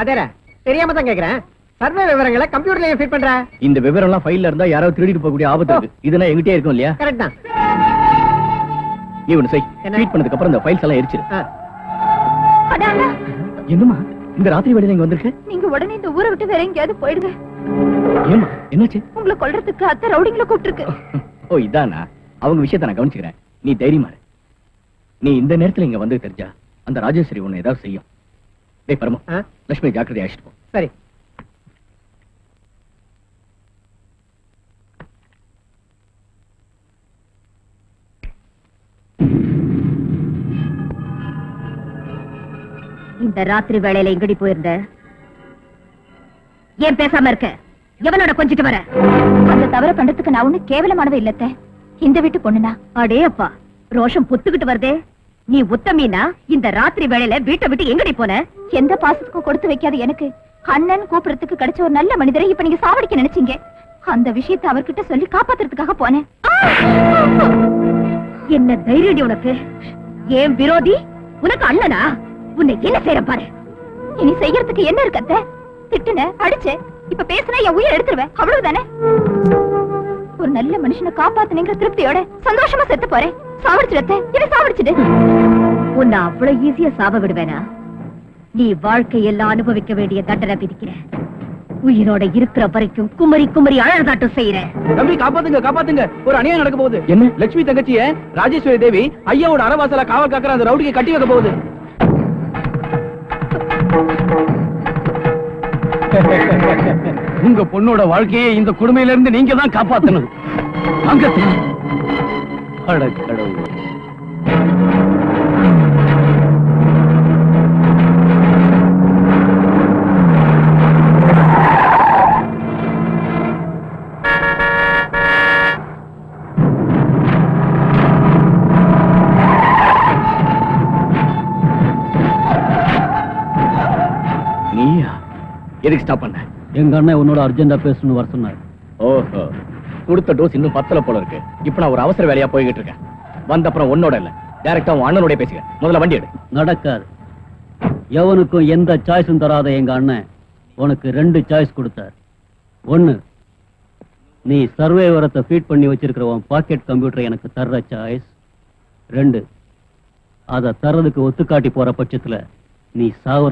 அதேடா தெரியாம தான் கேக்குறேன். சர்வே விவரங்களை கம்ப்யூட்டர்லயே ஃபிட் பண்ற. இந்த விவரம் எல்லாம் ஃபைல்ல இருந்தா யாராவது திருடிட்டு போகக்கூடிய ஆபத்து இருக்கு. இதெல்லாம் எங்கிட்டே இருக்கும் இல்லையா? கரெக்ட் தான். நீ ஒண்ணு செய். ட்வீட் பண்ணதுக்கு அப்புறம் இந்த ஃபைல்ஸ் எல்லாம் எரிச்சிரு. என்னம்மா இந்த ராத்திரி வேளையில இங்க வந்திருக்க? நீங்க உடனே இந்த ஊரை விட்டு வேற எங்கேயாவது போயிடுங்க. ஏம்மா என்னாச்சு? உங்களை கொல்றதுக்கு அத்தை ரவுடிங்களை கூப்பிட்டுருக்கு. ஓ இதானா? அவங்க விஷயத்தை நான் கவனிச்சுக்கிறேன். நீ தைரியமா இரு. நீ இந்த நேரத்துல இங்க வந்து தெரிஞ்சா அந்த ராஜேஸ்வரி உன்னை ஏதாவது செய்யும். டேய் பரமா, லட்சுமி ஜாக்கிரதை ஆயிட்டு போ. சரி. இந்த ராத்திரி வேளையில எங்கடி போயிருந்த? ஏன் பேசாம இருக்க? எவனோட கொஞ்சிட்டு வர? அந்த தவற பண்றதுக்கு நான் ஒண்ணு கேவலமானவ இல்லத்த. இந்த வீட்டு பொண்ணுனா. அடே அப்பா, ரோஷம் புத்துக்கிட்டு வருதே. நீ உத்தமீனா இந்த ராத்திரி வேளையில வீட்டை விட்டு எங்கடி போன? எந்த பாசத்துக்கும் கொடுத்து வைக்காத எனக்கு அண்ணன் கூப்பிடறதுக்கு கிடைச்ச ஒரு நல்ல மனிதரை இப்ப நீங்க சாவடிக்க நினைச்சீங்க. அந்த விஷயத்தை அவர்கிட்ட சொல்லி காப்பாத்துறதுக்காக போனேன். என்ன தைரியம் உனக்கு? ஏன் விரோதி? உனக்கு அண்ணனா? உன்னை என்ன செய்யற பாரு. இனி செய்யறதுக்கு என்ன இருக்கத்த? திட்டுன, அடிச்ச, இப்ப பேசுனா என் உயிரை எடுத்துருவேன். அவ்வளவுதானே? ஒரு நல்ல மனுஷனை காப்பாத்துனேங்கிற திருப்தியோட சந்தோஷமா செத்து போறேன். சாவடிச்சிடத்த, என்ன சாவடிச்சிடு. உன்னை அவ்வளவு ஈஸியா சாவ விடுவேனா? நீ வாழ்க்கையெல்லாம் அனுபவிக்க வேண்டிய தண்டனை விதிக்கிற. உயிரோட இருக்கிற வரைக்கும் குமரி குமரி அழகாட்டம் செய்யற. தம்பி காப்பாத்துங்க, காப்பாத்துங்க, ஒரு அநியாயம் நடக்க போகுது. என்ன? லட்சுமி தங்கச்சிய ராஜேஸ்வரி தேவி ஐயாவோட அறவாசல காவல் காக்குற அந்த ரவுடியை கட்டி வைக்க போகுது. உங்க பொண்ணோட வாழ்க்கையை இந்த கொடுமையில இருந்து நீங்க தான் காப்பாத்தணும். அங்க கடவுள். நீயா எதுக்கு ஸ்டாப் பண்ண? எங்க அண்ணன் உன்னோட அர்ஜென்டா பேசணும்னு வர சொன்னார். ஓஹோ, கொடுத்த டோஸ் இன்னும் பத்தல போல இருக்கு. இப்ப நான் ஒரு அவசர வேலையா போய்கிட்டு இருக்கேன். வந்த அப்புறம் உன்னோட இல்ல, டைரக்டா உன் அண்ணனோட பேசுங்க. முதல்ல வண்டி எடு. நடக்காது. எவனுக்கும் எந்த சாய்ஸும் தராத எங்க அண்ணன் உனக்கு 2 சாய்ஸ் கொடுத்தார். 1, நீ சர்வேவரத்தை ஃபீட் பண்ணி வச்சிருக்கிற உன் பாக்கெட் கம்ப்யூட்டர் எனக்கு தர்ற சாய்ஸ். 2, அதை தர்றதுக்கு ஒத்துக்காட்டி போற பட்சத்துல நீ சாவுற